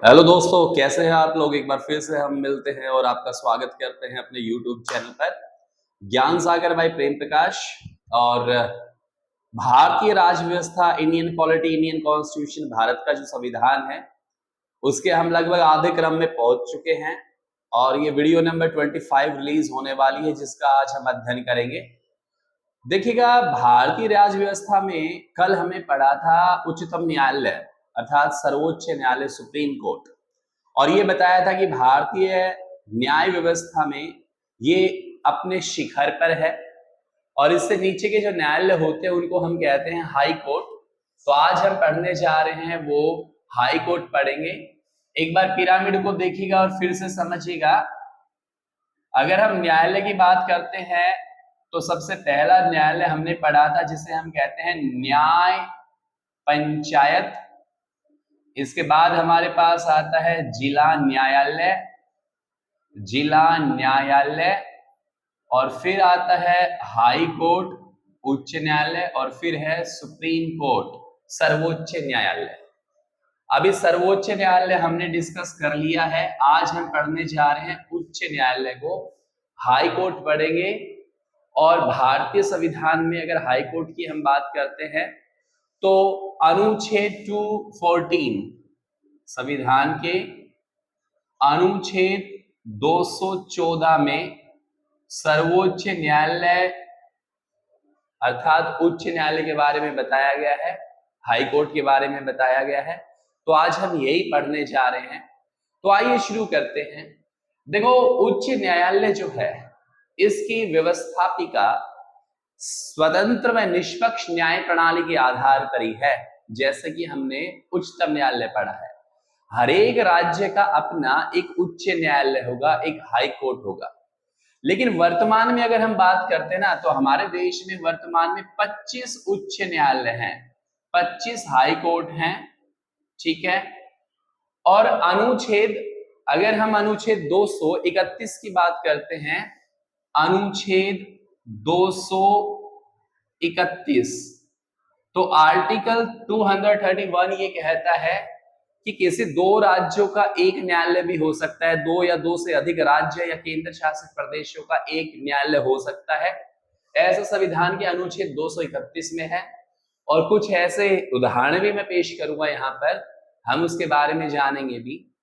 Hello दोस्तों, कैसे हैं आप लोग। एक बार फिर से हम मिलते हैं और आपका स्वागत करते हैं अपने YouTube चैनल पर। ज्ञान सागर भाई प्रेम प्रकाश। और भारतीय राज व्यवस्था, Indian polity, Indian constitution, Bharat का जो संविधान है उसके हम लगभग आधे क्रम में पहुंच चुके हैं और ये वीडियो नंबर 25 रिलीज होने वाली है जिसका आज हम अध्ययन करेंगे। देखिएगा, भारतीय राज व्यवस्था में कल हमें पढ़ा था उच्चतम न्यायालय अर्थात सर्वोच्च न्यायालय, सुप्रीम कोर्ट। और ये बताया था कि भारतीय न्याय व्यवस्था में ये अपने शिखर पर है और इससे नीचे के जो न्यायालय होते हैं उनको हम कहते हैं हाई कोर्ट। तो आज हम पढ़ने जा रहे हैं वो हाई कोर्ट पढ़ेंगे। एक बार पिरामिड को देखिएगा और फिर से समझिएगा। अगर हम न्यायालय की बात करते हैं तो सबसे पहला न्यायालय हमने पढ़ा था जिसे हम कहते हैं न्याय पंचायत। इसके बाद हमारे पास आता है जिला न्यायालय, जिला न्यायालय, और फिर आता है हाई कोर्ट, उच्च न्यायालय, और फिर है सुप्रीम कोर्ट, सर्वोच्च न्यायालय। अभी सर्वोच्च न्यायालय हमने डिस्कस कर लिया है। आज हम पढ़ने जा रहे हैं उच्च न्यायालय को। हाई कोर्ट पढ़ेंगे। और भारतीय संविधान में अगर हाई कोर्ट की हम बात करते हैं तो अनुच्छेद 214, संविधान के अनुच्छेद 214 में सर्वोच्च न्यायालय अर्थात उच्च न्यायालय के बारे में बताया गया है, हाई कोर्ट के बारे में बताया गया है। तो आज हम यही पढ़ने जा रहे हैं। तो आइए शुरू करते हैं। देखो, उच्च न्यायालय जो है इसकी व्यवस्थापिका स्वतंत्र व निष्पक्ष न्याय प्रणाली के आधार पर ही है। जैसे कि हमने उच्चतम न्यायालय पढ़ा है, हर एक राज्य का अपना एक उच्च न्यायालय होगा, एक हाई कोर्ट होगा। लेकिन वर्तमान में अगर हम बात करते हैं ना तो हमारे देश में वर्तमान में 25 उच्च न्यायालय हैं, 25 हाई कोर्ट हैं, ठीक है। और अनुच्छेद, अगर हम अनुच्छेद 231 की बात करते हैं, अनुच्छेद 231, तो आर्टिकल 231 ये कहता है कि किसी दो राज्यों का एक न्यायालय भी हो सकता है, दो या दो से अधिक राज्य या केंद्र शासित प्रदेशों का एक न्यायालय हो सकता है। ऐसा संविधान के अनुच्छेद 231 में है। और कुछ ऐसे उदाहरण भी मैं पेश करूंगा यहाँ पर, हम उसके बारे में जानेंगे भी।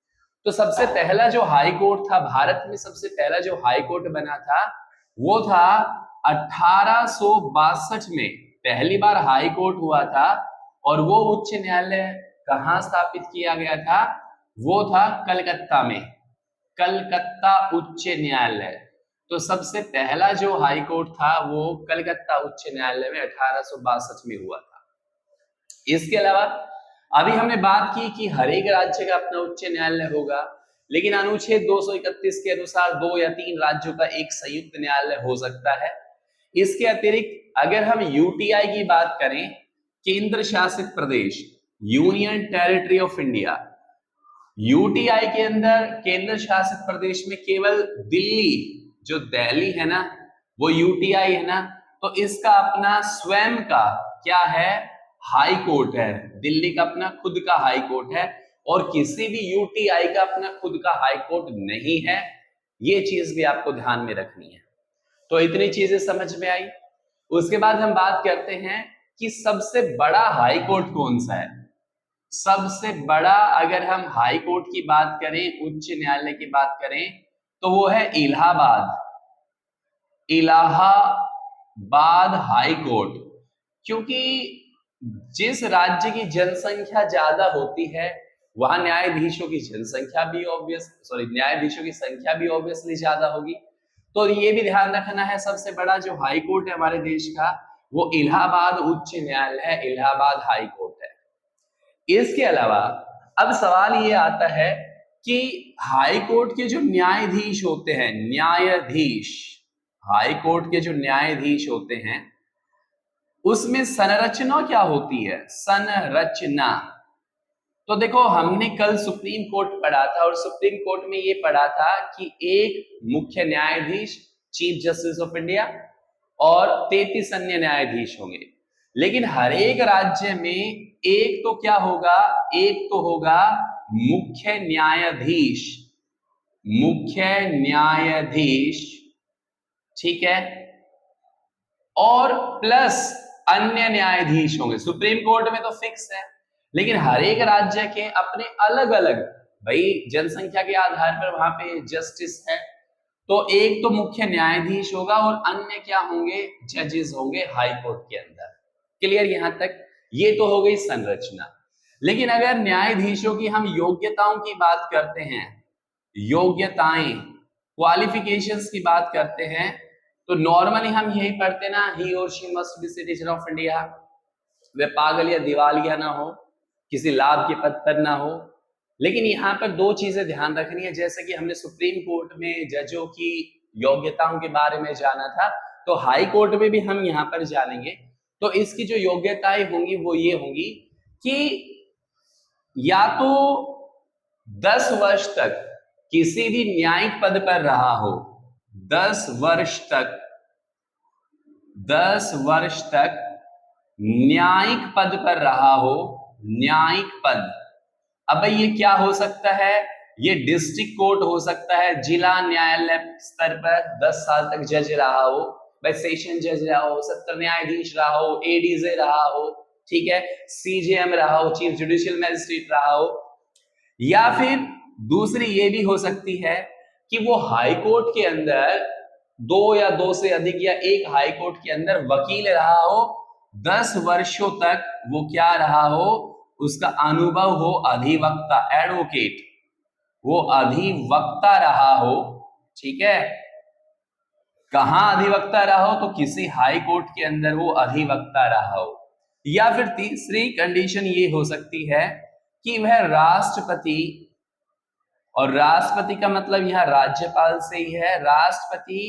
तो सबसे पहला जो हाई कोर्ट था भारत में, सबसे पहला जो हाई कोर्ट बना था वो था 1862 में पहली बार हाई कोर्ट हुआ था। और वो उच्च न्यायालय कहाँ स्थापित किया गया था? वो था कलकत्ता में, कलकत्ता उच्च न्यायालय। तो सबसे पहला जो हाई कोर्ट था वो कलकत्ता उच्च न्यायालय में 1862 में हुआ था। इसके अलावा अभी हमने बात की कि हर एक राज्य का अपना उच्च न्यायालय होगा, लेकिन अनुच्छेद 231 के अनुसार दो या तीन राज्यों का एक संयुक्त न्यायालय हो सकता है। इसके अतिरिक्त अगर हम यूटीआई की बात करें, केंद्र शासित प्रदेश, union territory of India, UTI के अंदर केंद्र शासित प्रदेश में केवल दिल्ली, जो दिल्ली है ना वो यूटीआई है ना, तो इसका अपना स्वयं का क्या है? हाई कोर्ट है। दिल्ली का अपना खुद का हाई कोर्ट है और किसी भी यूटीआई का अपना खुद का हाई कोर्ट नहीं है। ये चीज भी आपको ध्यान में रखनी है। तो इतनी चीजें समझ में आई। उसके बाद हम बात करते हैं कि सबसे बड़ा हाई कोर्ट कौन सा है। सबसे बड़ा अगर हम हाई कोर्ट की बात करें, उच्च न्यायालय की बात करें, तो वो है इलाहाबाद, इलाहाबाद हाई कोर्ट। क्योंकि जिस राज्य की जनसंख्या ज्यादा होती है वहां न्यायाधीशों की जनसंख्या भी न्यायाधीशों की संख्या भी ऑब्वियसली ज्यादा होगी। तो ये भी ध्यान रखना है, सबसे बड़ा जो हाई कोर्ट है हमारे देश का वो इलाहाबाद उच्च न्यायालय है, इलाहाबाद हाई कोर्ट है। इसके अलावा अब सवाल ये आता है कि हाई कोर्ट के जो न्यायाधीश होते हैं, न्यायाधीश, हाई कोर्ट के जो न्यायाधीश होते हैं उसमें संरचना क्या होती है? संरचना। तो देखो, हमने कल सुप्रीम कोर्ट पढ़ा था और सुप्रीम कोर्ट में ये पढ़ा था कि एक मुख्य न्यायाधीश, चीफ जस्टिस ऑफ इंडिया, और 33 अन्य न्यायाधीश होंगे। लेकिन हर एक राज्य में एक तो क्या होगा? एक तो होगा मुख्य न्यायाधीश, मुख्य न्यायाधीश, ठीक है, और प्लस अन्य न्यायाधीश होंगे। सुप्रीम कोर्ट में तो फिक्स है, लेकिन हर एक राज्य के अपने अलग अलग, भाई जनसंख्या के आधार पर वहां पे जस्टिस है, तो एक तो मुख्य न्यायाधीश होगा और अन्य क्या होंगे, जजेस होंगे हाई कोर्ट के अंदर। क्लियर यहां तक? ये तो हो गई संरचना। लेकिन अगर न्यायाधीशों की हम योग्यताओं की बात करते हैं, योग्यताएं, क्वालिफिकेशंस की बात करते हैं, तो नॉर्मली हम यही पढ़ते ना, ही और she must be citizen of India, वे पागल या दिवालिया ना हो, किसी लाभ के पद पर ना हो। लेकिन यहाँ पर दो चीजें ध्यान रखनी है, जैसे कि हमने सुप्रीम कोर्ट में जजों की योग्यताओं के बारे में जाना था, तो हाई कोर्ट में भी हम यहाँ पर जानेंगे। तो इसकी जो योग्यताएं होंगी वो ये होंगी कि या तो 10 वर्ष तक किसी भी न्यायिक पद पर रहा हो, 10 वर्ष तक, 10 वर्ष तक न्यायिक पद पर रहा हो, न्यायिक पद। अब भाई ये क्या हो सकता है, ये डिस्ट्रिक्ट कोर्ट हो सकता है, जिला न्यायालय स्तर पर 10 साल तक जज रहा हो, भाई सेशन जज रहा हो, सत्र न्यायाधीश रहा हो, एडीजे रहा हो, ठीक है, सीजेएम रहा हो, चीफ जुडिशियल मैजिस्ट्रेट रहा हो। या फिर दूसरी ये भी हो सकती है कि वो हाई कोर्ट के अंदर 2 या 2 से अधिक या एक हाई कोर्ट के अंदर वकील रहा हो, 10 वर्षों तक वो क्या रहा हो, उसका अनुभव हो अधिवक्ता, एडवोकेट, वो अधिवक्ता रहा हो, ठीक है। कहां अधिवक्ता रहा हो, तो किसी हाई कोर्ट के अंदर वो अधिवक्ता रहा हो। या फिर तीसरी कंडीशन ये हो सकती है कि वह राष्ट्रपति, और राष्ट्रपति का मतलब यहां राज्यपाल से ही है, राष्ट्रपति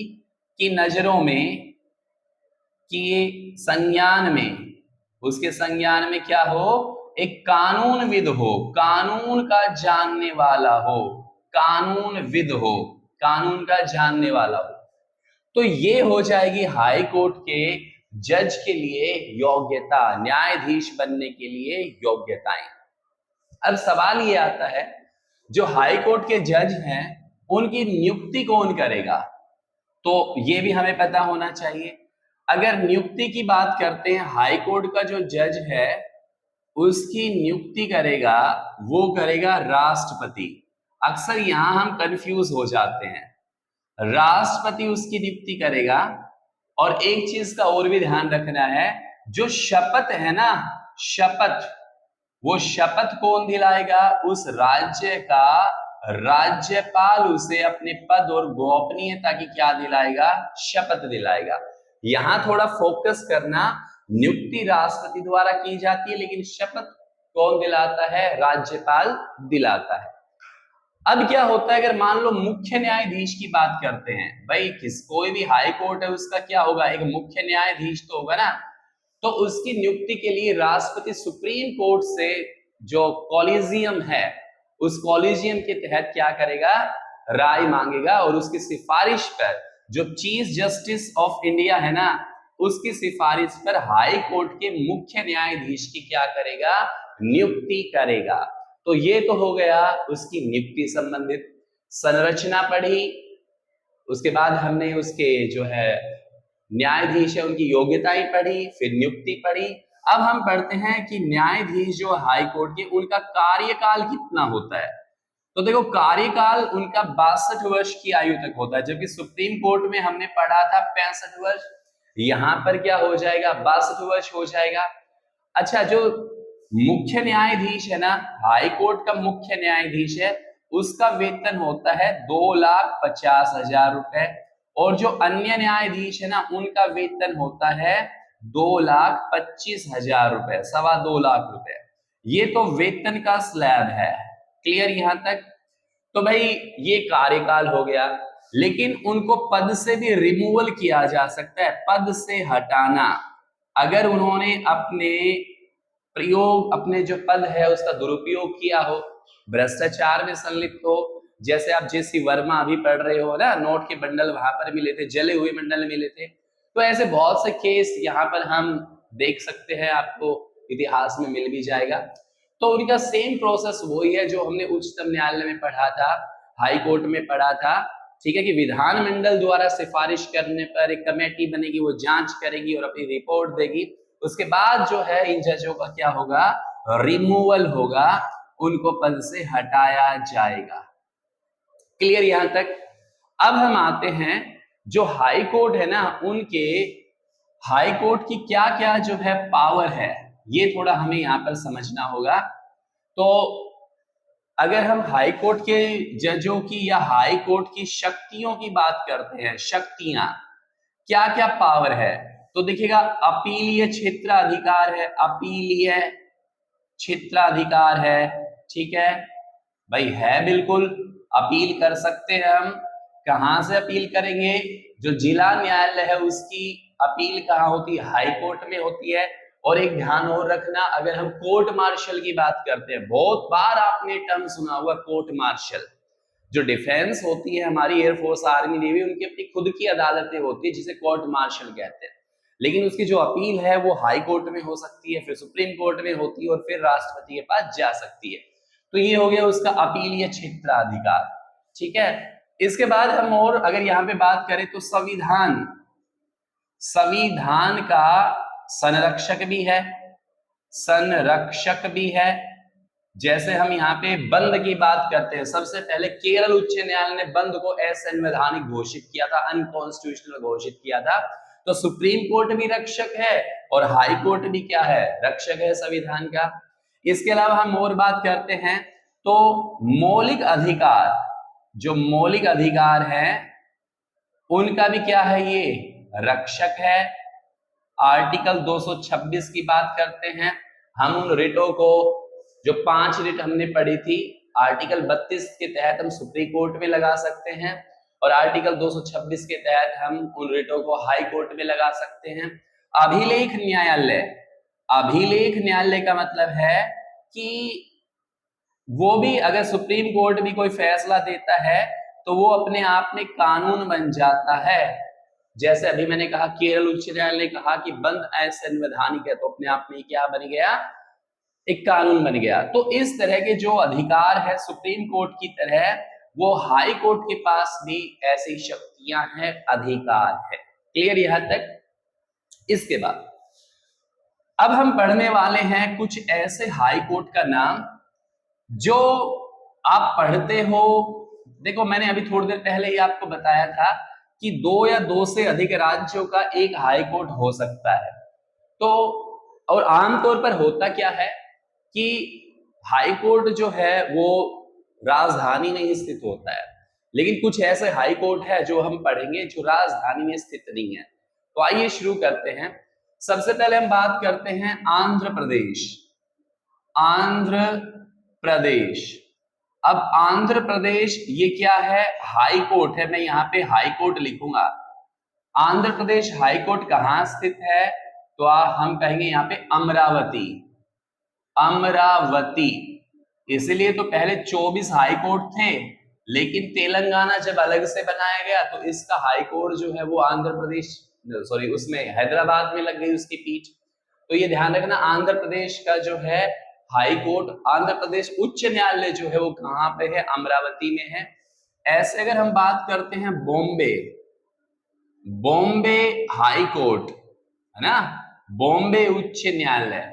की नजरों में, कि संज्ञान में, उसके संज्ञान में क्या हो, एक कानूनविद हो, कानून का जानने वाला हो, कानूनविद हो, कानून का जानने वाला हो। तो ये हो जाएगी हाई कोर्ट के जज के लिए योग्यता, न्यायाधीश बनने के लिए योग्यताएं। अब सवाल ये आता है, जो हाई कोर्ट के जज हैं उनकी नियुक्ति कौन करेगा, तो ये भी हमें पता होना चाहिए। अगर नियुक्ति की बात करते हैं, हाई कोर्ट का जो जज है उसकी नियुक्ति करेगा, वो करेगा राष्ट्रपति। अक्सर यहां हम कंफ्यूज हो जाते हैं, राष्ट्रपति उसकी नियुक्ति करेगा। और एक चीज का और भी ध्यान रखना है, जो शपथ है ना, शपथ, वो शपथ कौन दिलाएगा, उस राज्य का राज्यपाल उसे अपने पद और गोपनीयता की क्या दिलाएगा, शपथ दिलाएगा। यहां थोड़ा फोकस करना, नियुक्ति राष्ट्रपति द्वारा की जाती है, लेकिन शपथ कौन दिलाता है, राज्यपाल दिलाता है। अब क्या होता है, अगर मान लो मुख्य न्यायाधीश की बात करते हैं, भाई कोई भी हाई कोर्ट है उसका क्या होगा, एक मुख्य न्यायाधीश तो होगा ना, तो उसकी नियुक्ति के लिए राष्ट्रपति सुप्रीम कोर्ट से जो कॉलेजियम है, उस कॉलेजियम के तहत क्या करेगा, राय मांगेगा, और उसकी सिफारिश पर जो चीफ जस्टिस ऑफ इंडिया है ना, उसकी सिफारिश पर हाई कोर्ट के मुख्य न्यायाधीश की क्या करेगा, नियुक्ति करेगा। तो ये तो हो गया उसकी नियुक्ति संबंधित। संरचना पढ़ी, उसके बाद हमने उसके जो है न्यायाधीश है उनकी योग्यताएं पढ़ी, फिर नियुक्ति पढ़ी। अब हम पढ़ते हैं कि न्यायाधीश जो हाई कोर्ट के, उनका कार्यकाल कितना होता है। तो देखो, कार्यकाल उनका 62 वर्ष की आयु तक होता है, जबकि सुप्रीम कोर्ट में हमने पढ़ा था 65 वर्ष, यहां पर क्या हो जाएगा, 62 वर्ष हो जाएगा। अच्छा, जो मुख्य न्यायाधीश है ना, हाई कोर्ट का मुख्य न्यायाधीश है, उसका वेतन होता है 2,50,000 रुपए, और जो अन्य न्यायाधीश है ना, उनका वेतन होता है 2,25,000 रुपए, 2.25 लाख रुपए। ये तो वेतन का स्लैब है। क्लियर यहां तक? तो भाई ये कार्यकाल हो गया, लेकिन उनको पद से भी रिमूवल किया जा सकता है, पद से हटाना, अगर उन्होंने अपने जो पद है उसका दुरुपयोग किया हो, भ्रष्टाचार में संलिप्त हो। जैसे आप जेसी वर्मा अभी पढ़ रहे हो ना, नोट के बंडल वहां पर मिले थे, जले हुए बंडल मिले थे। तो ऐसे बहुत से केस यहाँ पर हम देख सकते हैं, आपको इतिहास में मिल भी जाएगा। तो उनका सेम प्रोसेस वही है जो हमने उच्चतम न्यायालय में पढ़ा था, हाई कोर्ट में पढ़ा था, ठीक है, कि विधानमंडल द्वारा सिफारिश करने पर एक कमेटी बनेगी, वो जांच करेगी और अपनी रिपोर्ट देगी। उसके बाद जो है इन जजों का क्या होगा, रिमूवल होगा, उनको पद से हटाया जाएगा। क्लियर यहां तक? अब हम आते हैं जो हाई कोर्ट है ना, उनके हाई कोर्ट की क्या क्या जो है पावर है, ये थोड़ा हमें यहां पर समझना होगा। तो अगर हम हाई कोर्ट के जजों की या हाई कोर्ट की शक्तियों की बात करते हैं, शक्तियां क्या क्या पावर है, तो देखिएगा अपीलीय क्षेत्राधिकार है, अपीलीय क्षेत्राधिकार है, ठीक है भाई, है बिल्कुल, अपील कर सकते हैं हम। कहां से अपील करेंगे? जो जिला न्यायालय है उसकी अपील कहां होती है? हाई कोर्ट में होती है। और एक ध्यान और रखना, अगर हम कोर्ट मार्शल की बात करते हैं, बहुत बार आपने टर्म सुना हुआ कोर्ट मार्शल। जो डिफेंस होती है हमारी एयरफोर्स, आर्मी, नेवी, उनकी अपनी खुद की अदालतें होती है जिसे कोर्ट मार्शल कहते हैं, लेकिन उसकी जो अपील है वो हाई कोर्ट में हो सकती है, फिर सुप्रीम कोर्ट में होती है और फिर राष्ट्रपति के पास जा सकती है। तो ये हो गया उसका अपीलीय क्षेत्राधिकार, ठीक है। इसके बाद हम और अगर यहाँ पे बात करें तो संविधान, संविधान का संरक्षक भी है, संरक्षक भी है। जैसे हम यहाँ पे बंद की बात करते हैं, सबसे पहले केरल उच्च न्यायालय ने बंद को असंवैधानिक घोषित किया था, अनकॉन्स्टिट्यूशनल घोषित किया था। तो सुप्रीम कोर्ट भी रक्षक है और हाई कोर्ट भी क्या है, रक्षक है संविधान का। इसके अलावा हम और बात करते हैं तो मौलिक अधिकार, जो मौलिक अधिकार है उनका भी क्या है, ये रक्षक है। आर्टिकल 226 की बात करते हैं हम, उन रिटों को, जो 5 रिट हमने पढ़ी थी, आर्टिकल 32 के तहत हम सुप्रीम कोर्ट में लगा सकते हैं और आर्टिकल 226 के तहत हम उन रिटों को हाई कोर्ट में लगा सकते हैं। अभिलेख न्यायालय, अभिलेख न्यायालय का मतलब है कि वो भी अगर सुप्रीम कोर्ट भी कोई फैसला देता है तो वो अपने आप में कानून बन जाता है। जैसे अभी मैंने कहा केरल उच्च न्यायालय ने कहा कि बंद असंवैधानिक है, तो अपने आप में क्या बन गया, एक कानून बन गया। तो इस तरह के जो अधिकार है सुप्रीम कोर्ट की तरह, वो हाई कोर्ट के पास भी ऐसी शक्तियां हैं, अधिकार है। क्लियर यहां तक? इसके बाद अब हम पढ़ने वाले हैं कुछ ऐसे हाई कोर्ट का नाम जो आप पढ़ते हो। देखो मैंने अभी थोड़ी देर पहले ही आपको बताया था कि 2 या 2 से अधिक राज्यों का एक हाई कोर्ट हो सकता है। तो और आमतौर पर होता क्या है कि हाई कोर्ट जो है वो राजधानी में ही स्थित होता है, लेकिन कुछ ऐसे हाई कोर्ट है जो हम पढ़ेंगे जो राजधानी में स्थित नहीं है। तो आइए शुरू करते हैं। सबसे पहले हम बात करते हैं आंध्र प्रदेश। आंध्र प्रदेश, अब आंध्र प्रदेश ये क्या है, हाई कोर्ट है। मैं यहाँ पे हाई कोर्ट लिखूंगा। आंध्र प्रदेश हाई कोर्ट कहाँ स्थित है, तो हम कहेंगे यहाँ पे अमरावती, अमरावती। इसलिए तो पहले 24 हाई कोर्ट थे, लेकिन तेलंगाना जब अलग से बनाया गया तो इसका हाई कोर्ट जो है वो आंध्र प्रदेश, सॉरी, उसमें हैदराबाद में लग गई उसकी पीठ। तो ये ध्यान रखना, आंध्र प्रदेश का जो है हाई कोर्ट, आंध्र प्रदेश उच्च न्यायालय जो है वो कहां पे है, अमरावती में है। ऐसे अगर हम बात करते हैं बॉम्बे, बॉम्बे हाई कोर्ट है ना, बॉम्बे उच्च न्यायालय।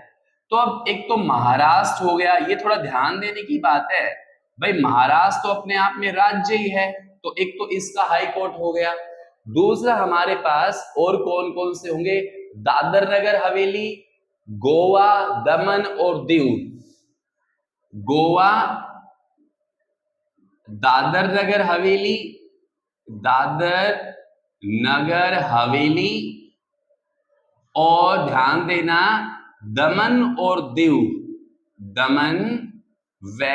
तो अब एक तो महाराष्ट्र हो गया, ये थोड़ा ध्यान देने की बात है भाई, महाराष्ट्र तो अपने आप में राज्य ही है, तो एक तो इसका हाई कोर्ट हो गया। दूसरा हमारे पास और कौन कौन से होंगे, दादर नगर हवेली, गोवा, दमन और दीव। गोवा, दादर नगर हवेली, दादर नगर हवेली, और ध्यान देना दमन और दीव, दमन व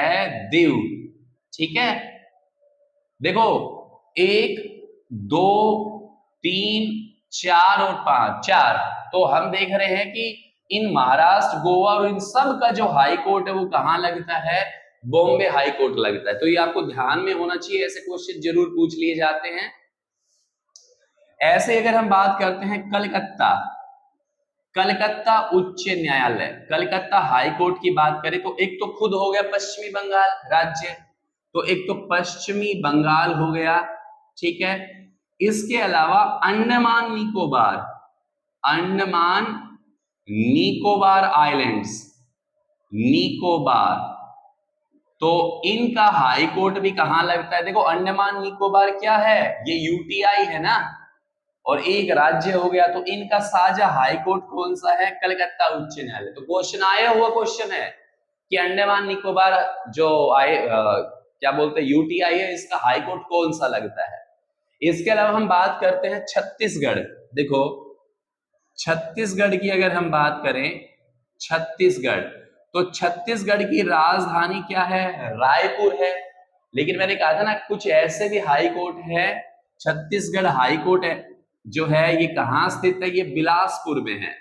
दीव, ठीक है। देखो 1 2 3 4 और 5, 4। तो हम देख रहे हैं कि इन महाराष्ट्र, गोवा और इन सब का जो हाई कोर्ट है वो कहां लगता है, बॉम्बे हाई कोर्ट लगता है। तो ये आपको ध्यान में होना चाहिए, ऐसे क्वेश्चन जरूर पूछ लिए जाते हैं। ऐसे अगर हम बात करते हैं कलकत्ता, कलकत्ता उच्च न्यायालय, कलकत्ता हाई कोर्ट की बात करें तो एक तो खुद हो गया पश्चिमी बंगाल राज्य, तो एक तो पश्चिमी बंगाल हो गया, ठीक है। इसके अलावा अंडमान निकोबार, अंडमान निकोबार आइलैंड्स, निकोबार, तो इनका हाई कोर्ट भी कहां लगता है? देखो अंडमान निकोबार क्या है, ये यूटीआई है ना, और एक राज्य हो गया, तो इनका साझा हाई कोर्ट कौन सा है? कलकत्ता उच्च न्यायालय। तो क्वेश्चन आया हुआ क्वेश्चन है कि अंडमान निकोबार जो क्या बोलते हैं यूटीआई है, इसका हाई कोर्ट कौन सा लगता है। इसके अलावा हम बात करते हैं छत्तीसगढ़। देखो छत्तीसगढ़ की अगर हम बात करें, छत्तीसगढ़, तो छत्तीसगढ़ की राजधानी क्या है? रायपुर है। लेकिन मैंने कहा था ना कुछ ऐसे भी हाई कोर्ट है, छत्तीसगढ़ हाई कोर्ट है जो है ये कहां स्थित है? ये बिलासपुर में है,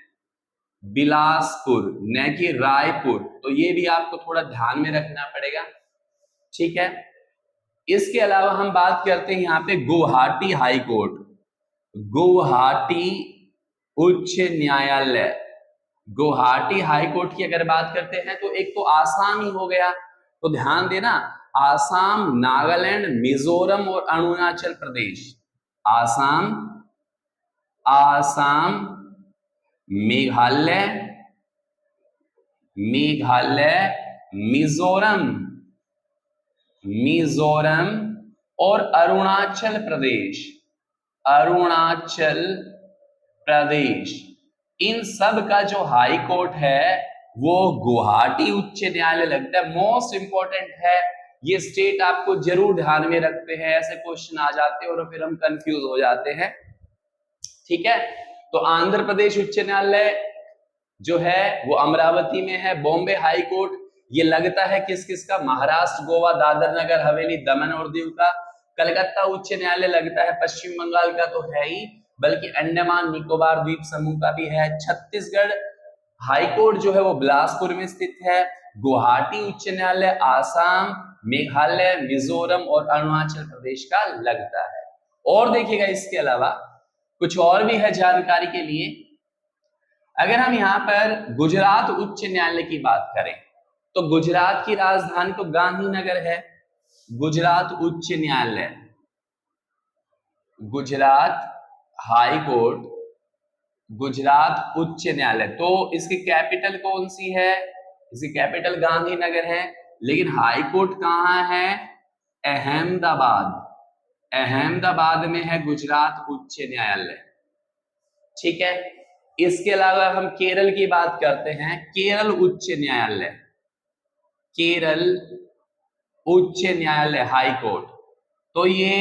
बिलासपुर न कि रायपुर, तो ये भी आपको थोड़ा ध्यान में रखना पड़ेगा, ठीक है। इसके अलावा हम बात करते हैं यहाँ पे गुवाहाटी हाई कोर्ट, गुवाहाटी उच्च न्यायालय, गुवाहाटी हाई कोर्ट की अगर बात करते हैं तो एक तो आसाम ही हो गया, तो ध्यान देना आसाम, नागालैंड, मिजोरम और अरुणाचल प्रदेश, आसाम, आसाम, मेघालय, मेघालय, मिजोरम, मिजोरम और अरुणाचल प्रदेश, अरुणाचल प्रदेश, इन सब का जो हाई कोर्ट है वो गुवाहाटी उच्च न्यायालय लगता है। मोस्ट इंपॉर्टेंट है, ये स्टेट आपको जरूर ध्यान में रखते हैं, ऐसे क्वेश्चन आ जाते हैं और फिर हम कंफ्यूज हो जाते हैं, ठीक है। तो आंध्र प्रदेश उच्च न्यायालय जो है वो अमरावती में है। बॉम्बे हाई कोर्ट ये लगता है किस किस का? महाराष्ट्र, गोवा, दादर नगर हवेली, दमन और दीव का। कलकत्ता उच्च न्यायालय लगता है पश्चिम बंगाल का तो है ही, बल्कि अंडमान निकोबार द्वीप समूह का भी है। छत्तीसगढ़ हाई कोर्ट जो है वो बिलासपुर में स्थित है। गुवाहाटी उच्च न्यायालय आसाम, मेघालय, मिजोरम और अरुणाचल प्रदेश का लगता है। और देखिएगा इसके अलावा कुछ और भी है जानकारी के लिए। अगर हम यहाँ पर गुजरात उच्च न्यायालय की बात करें तो गुजरात की राजधानी तो गांधीनगर है। गुजरात उच्च न्यायालय, गुजरात हाई कोर्ट, गुजरात उच्च न्यायालय, तो इसकी कैपिटल कौन सी है? इसकी कैपिटल गांधीनगर है, लेकिन हाई कोर्ट कहाँ है? अहमदाबाद, अहमदाबाद में है गुजरात उच्च न्यायालय, ठीक है। इसके अलावा हम केरल की बात करते हैं, केरल उच्च न्यायालय, केरल उच्च न्यायालय हाई कोर्ट, तो ये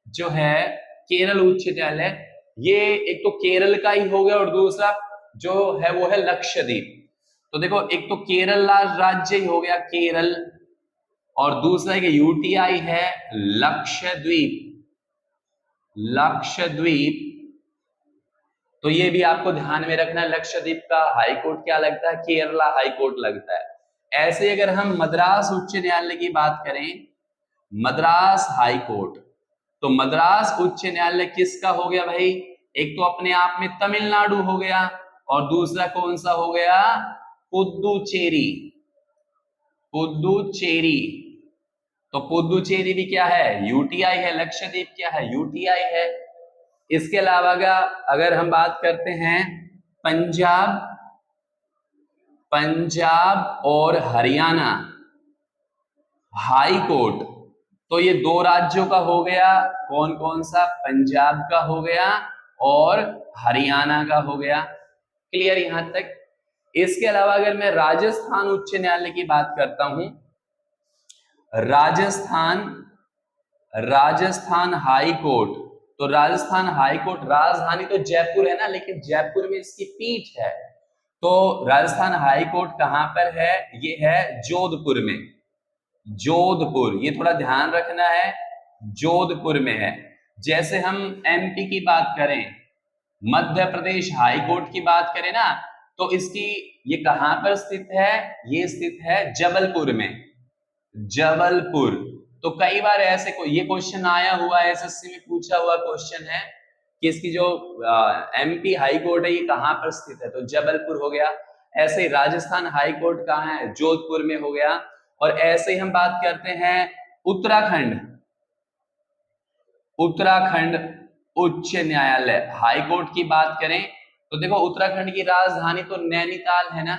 जो है केरल उच्च न्यायालय, ये एक तो केरल का ही हो गया और दूसरा जो है वो है लक्षद्वीप। तो देखो एक तो केरल राज्य ही हो गया केरल, और दूसरा एक यूटीआई है लक्षद्वीप, लक्षद्वीप, तो ये भी आपको ध्यान में रखना है। लक्षद्वीप का हाई कोर्ट क्या लगता है? केरला हाई कोर्ट लगता है। ऐसे अगर हम मद्रास उच्च न्यायालय की बात करें, मद्रास हाई कोर्ट, तो मद्रास उच्च न्यायालय किसका हो गया भाई? एक तो अपने आप में तमिलनाडु हो गया और दूसरा कौन सा हो गया? पुदुचेरी, पुदुचेरी, तो पुदुचेरी भी क्या है? यूटीआई है। लक्षद्वीप क्या है? यूटीआई है। इसके अलावा अगर हम बात करते हैं पंजाब, पंजाब और हरियाणा हाई कोर्ट, तो ये दो राज्यों का हो गया। कौन कौन सा? पंजाब का हो गया और हरियाणा का हो गया। क्लियर यहां तक? इसके अलावा अगर मैं राजस्थान उच्च न्यायालय की बात करता हूं, राजस्थान, राजस्थान हाई कोर्ट, तो राजस्थान हाई कोर्ट राजधानी तो जयपुर है ना, लेकिन जयपुर में इसकी पीठ है। तो राजस्थान हाई कोर्ट कहां पर है? ये है जोधपुर में, जोधपुर, ये थोड़ा ध्यान रखना है, जोधपुर में है। जैसे हम एमपी की बात करें, मध्य प्रदेश हाई कोर्ट की बात करें ना, तो इसकी ये कहां पर स्थित है? ये स्थित है जबलपुर में, जबलपुर। तो कई बार ऐसे ये क्वेश्चन आया हुआ है, एसएससी में पूछा हुआ क्वेश्चन है कि इसकी जो एमपी हाई कोर्ट है ये कहाँ पर स्थित है, तो जबलपुर हो गया। ऐसे ही राजस्थान हाई कोर्ट कहाँ है, जोधपुर में हो गया। और ऐसे ही हम बात करते हैं उत्तराखंड, उत्तराखंड उच्च न्यायालय हाई कोर्ट की बात करें तो देखो उत्तराखंड की राजधानी तो नैनीताल है ना,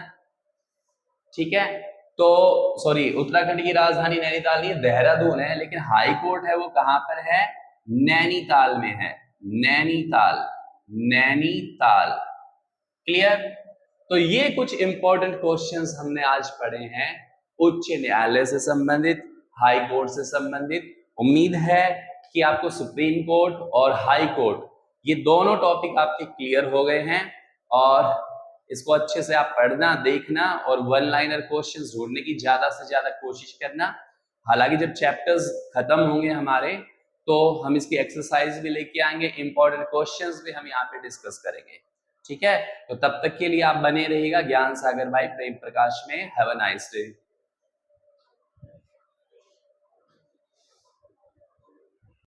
ठीक है। तो सॉरी, उत्तराखंड की राजधानी नैनीताल नहीं, देहरादून है, लेकिन हाई कोर्ट है वो कहां पर है, नैनीताल में है, नैनीताल, नैनीताल। क्लियर। तो ये कुछ इंपॉर्टेंट क्वेश्चंस हमने आज पढ़े हैं उच्च न्यायालय से संबंधित, हाई कोर्ट से संबंधित। उम्मीद है कि आपको सुप्रीम कोर्ट और हाई कोर्ट ये दोनों टॉपिक आपके क्लियर हो गए हैं, और इसको अच्छे से आप पढ़ना, देखना और वन लाइनर क्वेश्चंस ढूंढने की ज्यादा से ज्यादा कोशिश करना। हालांकि जब चैप्टर्स खत्म होंगे हमारे तो हम इसकी एक्सरसाइज भी लेके आएंगे, इंपॉर्टेंट क्वेश्चंस भी हम यहाँ पे डिस्कस करेंगे, ठीक है। तो तब तक के लिए आप बने रहिएगा ज्ञान सागर भाई प्रेम प्रकाश में। Have a nice day.